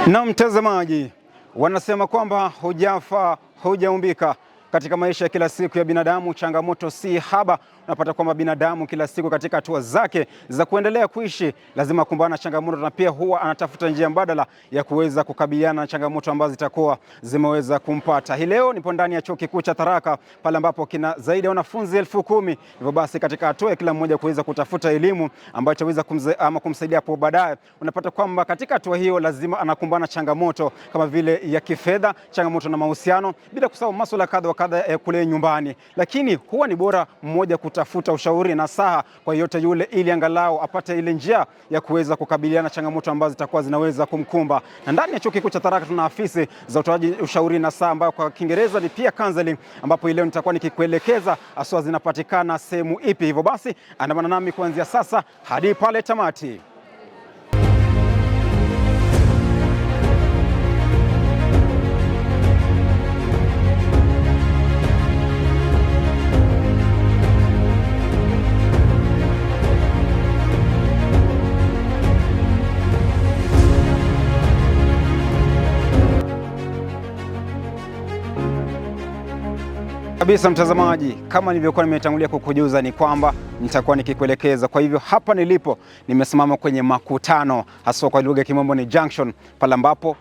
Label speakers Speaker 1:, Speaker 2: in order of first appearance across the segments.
Speaker 1: Na mtazamaji, wanasema kwamba hujafa hujaumbika. Katika maisha ya kila siku ya binadamu, changamoto si haba. Unapata kwamba binadamu kila siku katika hatua zake za kuendelea kuishi lazima kumbana na changamoto, na pia huwa anatafuta njia mbadala ya kuweza kukabiliana na changamoto ambazo zitakuwa zimeweza kumpata. Hii leo nipo ndani ya Chuo Kikuu cha Tharaka, pale ambapo kina zaidi ya wanafunzi 10,000. Hivyo basi katika hatua ya kila mmoja kuweza kutafuta elimu ambayo itaweza kumsaidia hapo baadaye, unapata kwamba katika hatua hiyo lazima anakumbana changamoto kama vile ya kifedha, changamoto na mahusiano, bila kusahau masuala kadha kule nyumbani. Lakini huwa ni bora mmoja kutafuta ushauri na saha kwa yote yule, ili angalau apate ile njia ya kuweza kukabiliana na changamoto ambazo zitakuwa zinaweza kumkumba. Na ndani ya Chuo Kikuu cha Tharaka tuna afisi za utoaji ushauri na saha ambayo kwa Kiingereza ni peer counseling, ambapo leo nitakuwa nikikuelekeza haswa zinapatikana sehemu ipi. Hivyo basi andamana nami kuanzia sasa hadi pale tamati. Kabisa mtazamaji, kama nilivyokuwa nimetangulia kukujuza ni kwamba nitakuwa nikikuelekeza. Kwa hivyo hapa nilipo nimesimama kwenye makutano, haswa kwa lugha ya Kimombo ni junction, pale ambapo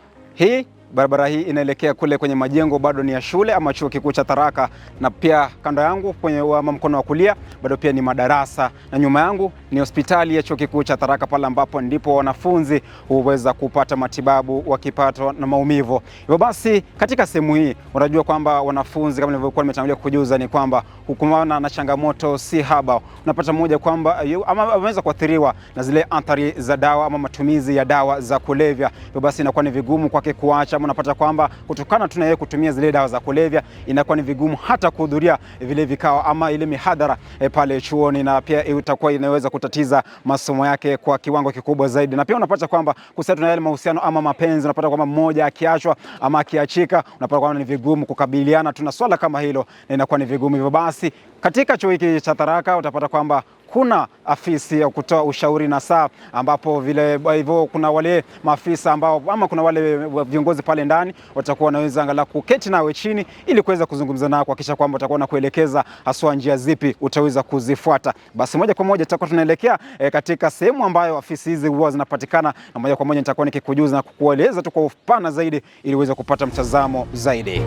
Speaker 1: barabara hii inaelekea kule kwenye majengo bado ni ya shule ama Chuo Kikuu cha Tharaka, na pia kando yangu kwenye mkono wa kulia bado pia ni madarasa, na nyuma yangu ni hospitali ya Chuo Kikuu cha Tharaka, pale ambapo ndipo wanafunzi huweza kupata matibabu wakipatwa na maumivu. Hivyo basi katika sehemu hii unajua kwamba wanafunzi, kama nilivyokuwa nimetangulia kukujuza, ni kwamba hukumbana na changamoto si haba. Unapata mmoja kwamba ama ameweza kuathiriwa na zile athari za dawa ama matumizi ya dawa za kulevya. Hivyo basi inakuwa ni vigumu kwake kuacha. Unapata kwamba kutokana tuna yeye kutumia zile dawa za kulevya, inakuwa ni vigumu hata kuhudhuria vile vikao ama ile mihadhara pale chuoni, na pia itakuwa inaweza kutatiza masomo yake kwa kiwango kikubwa zaidi. Na pia unapata kwamba kuhusiana na yale mahusiano ama mapenzi, unapata kwamba mmoja akiachwa ama akiachika, unapata kwamba ni vigumu kukabiliana tuna swala kama hilo, na inakuwa ni vigumu. Hivyo basi katika chuo hiki cha Tharaka utapata kwamba kuna afisi ya kutoa ushauri na saha, ambapo vile hivyo kuna wale maafisa ambao ama kuna wale viongozi pale ndani watakuwa wanaweza angalau kuketi nawe chini ili kuweza kuzungumza nao, kuhakikisha kwamba watakuwa na kuelekeza haswa njia zipi utaweza kuzifuata. Basi moja kwa moja tutakuwa tunaelekea katika sehemu ambayo afisi hizi huwa zinapatikana, na moja kwa moja nitakuwa nikikujuza na kukueleza tu kwa upana zaidi ili uweze kupata mtazamo zaidi.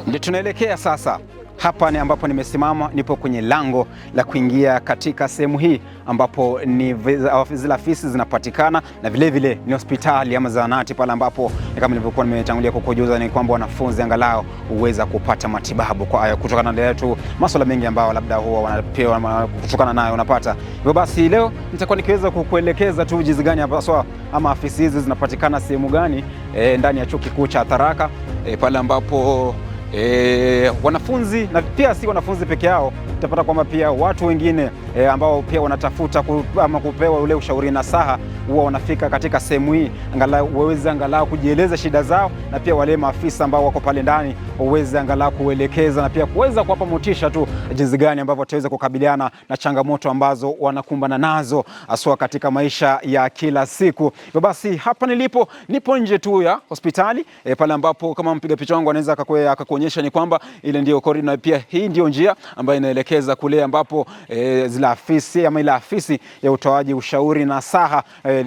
Speaker 1: Ndio tunaelekea sasa. Hapa ni ambapo nimesimama, nipo kwenye lango la kuingia katika sehemu hii ambapo ni zile afisi zinapatikana, na vile vile ni hospitali ama zahanati, pale ambapo kama nilivyokuwa nimetangulia kukujuza ni kwamba wanafunzi angalau huweza kupata matibabu kwa kutokana na yetu masuala mengi ambayo labda huwa wanapewa kutokana nayo unapata. Hivyo basi leo nitakuwa nikiweza kukuelekeza tu jinsi gani hapa ama afisi hizi zinapatikana sehemu gani ndani ya Chuo Kikuu cha Tharaka, pale ambapo wanafunzi na pia si wanafunzi peke yao, utapata kwamba pia watu wengine ambao pia wanatafuta ama kupewa ule ushauri na saha huwa wanafika katika sehemu hii angalau waweze angalau kujieleza shida zao, na pia wale maafisa ambao wako pale ndani waweze angalau kuelekeza na pia kuweza kuwapa motisha tu jinsi gani ambavyo wataweza kukabiliana na changamoto ambazo wanakumbana nazo haswa katika maisha ya kila siku. Hivyo basi hapa nipo nje tu ya hospitali pale ambapo kama mpiga picha wangu anaweza akakuonyesha ni kwamba ile ndio corridor, na pia hii ndio njia ambayo inaelekeza kule ambapo zile afisi ama ile afisi ya utoaji ushauri na saha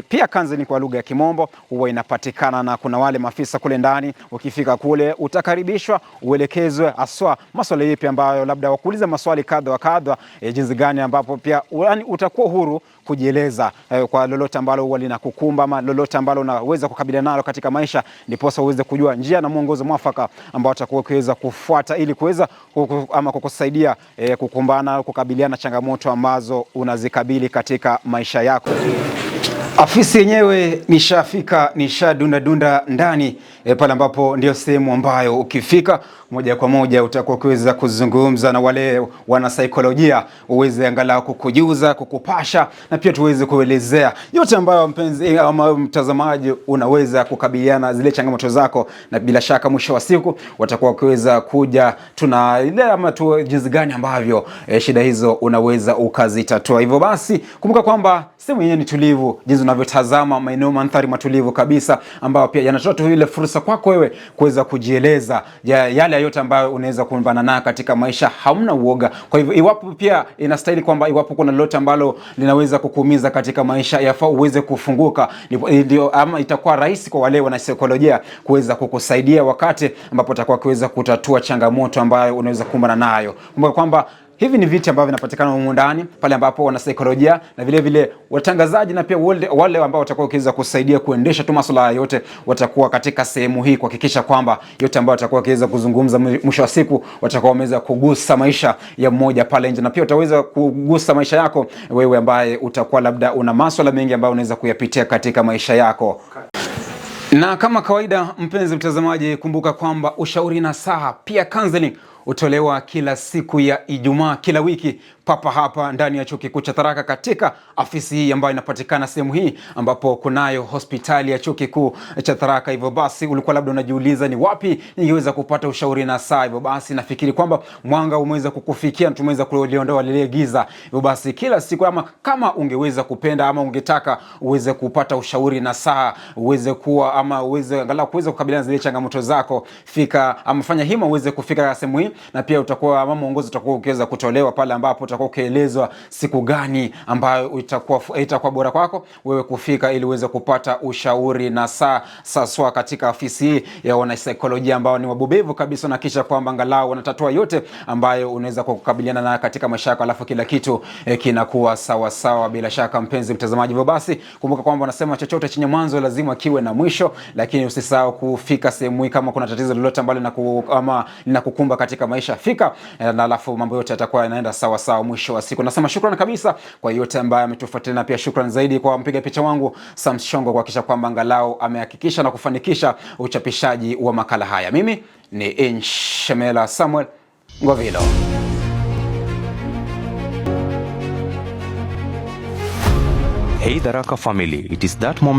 Speaker 1: pia counseling kwa lugha ya Kimombo huwa inapatikana, na kuna wale maafisa kule ndani. Ukifika kule utakaribishwa uelekezwe haswa maswali yapi ambayo labda wakuuliza maswali kadha wa kadha, jinsi gani ambapo pia utakuwa huru kujieleza kwa lolote ambalo huwa linakukumba ama lolote ambalo unaweza kukabiliana nalo katika maisha, ndipo uweze kujua njia na mwongozo mwafaka ambao utakuwa kuweza kufuata ili kuweza ama kukusaidia kukabiliana na changamoto ambazo unazikabili katika maisha yako. Afisi yenyewe nishafika, nishadunda ndani pale ambapo ndio sehemu ambayo ukifika moja kwa moja utakuwa ukiweza kuzungumza na wale wana saikolojia, uweze angalau kukujuza, kukupasha na pia tuweze kuelezea yote ambayo mpenzi ama mtazamaji unaweza kukabiliana zile changamoto zako, na bila shaka mwisho wa siku watakuwa wakiweza kuja tuna ile ama tu jinsi gani ambavyo shida hizo unaweza ukazitatua. Hivyo basi kumbuka kwamba sehemu yenyewe ni tulivu, jinsi unavyotazama maeneo mandhari matulivu kabisa ambayo pia yanatoa tu ile fursa kwako wewe kuweza kujieleza yale yote ambayo unaweza kumbana nayo katika maisha. Hamna uoga. Kwa hivyo iwapo pia inastahili kwamba iwapo kuna lolote ambalo linaweza kukuumiza katika maisha, yafaa uweze kufunguka, ndio ama itakuwa rahisi kwa wale wana saikolojia kuweza kukusaidia wakati ambapo utakuwa kuweza kutatua changamoto ambayo unaweza kumbana nayo. Kumbuka kwamba hivi ni viti ambavyo vinapatikana humu ndani pale ambapo wana saikolojia na vile vile watangazaji na pia wale ambao watakuwa wakiweza kusaidia kuendesha tu masuala yote watakuwa katika sehemu hii kuhakikisha kwamba yote ambayo watakuwa wakiweza kuzungumza mwisho wa siku watakuwa wameweza kugusa maisha ya mmoja pale nje, na pia utaweza kugusa maisha yako wewe ambaye utakuwa labda una masuala mengi ambayo unaweza kuyapitia katika maisha yako. Na kama kawaida mpenzi mtazamaji, kumbuka kwamba ushauri na saha pia counseling utolewa kila siku ya Ijumaa kila wiki papa hapa ndani ya Chuo Kikuu cha Tharaka katika afisi hii ambayo inapatikana sehemu hii ambapo kunayo hospitali ya Chuo Kikuu cha Tharaka. Hivyo basi ulikuwa labda unajiuliza ni wapi ningeweza kupata ushauri na saa. Hivyo basi nafikiri kwamba mwanga umeweza kukufikia, tumeweza kuliondoa lile giza. Hivyo basi kila siku ama kama ungeweza kupenda ama ungetaka uweze kupata ushauri na saa, uweze kuwa ama uweze angalau kuweza kukabiliana zile changamoto zako, fika ama fanya hima uweze kufika sehemu hii, na pia utakuwa ama mwongozo utakuwa ukiweza kutolewa pale ambapo utakuwa ukielezwa siku gani ambayo itakuwa bora kwako wewe kufika ili uweze kupata ushauri na saa saswa katika afisi hii ya wana saikolojia ambao ni wabobevu kabisa, na kisha kwamba angalau wanatatua yote ambayo unaweza kukabiliana na katika maisha yako, alafu kila kitu kinakuwa sawa sawa. Bila shaka mpenzi mtazamaji, hivyo basi kumbuka kwamba wanasema chochote chenye mwanzo lazima kiwe na mwisho, lakini usisahau kufika sehemu hii kama kuna tatizo lolote ambalo linakukumba katika maisha, fika na alafu mambo yote yatakuwa yanaenda sawa sawa mwisho wa siku. Nasema shukrani kabisa kwa yote ambaye ametufuatilia, na pia shukrani zaidi kwa mpiga picha wangu Sam Shongo kwa kisha kwamba angalau amehakikisha na kufanikisha uchapishaji wa makala haya. Mimi ni Inshemela Samuel Ngovilo.
Speaker 2: Hey Tharaka family, it is that moment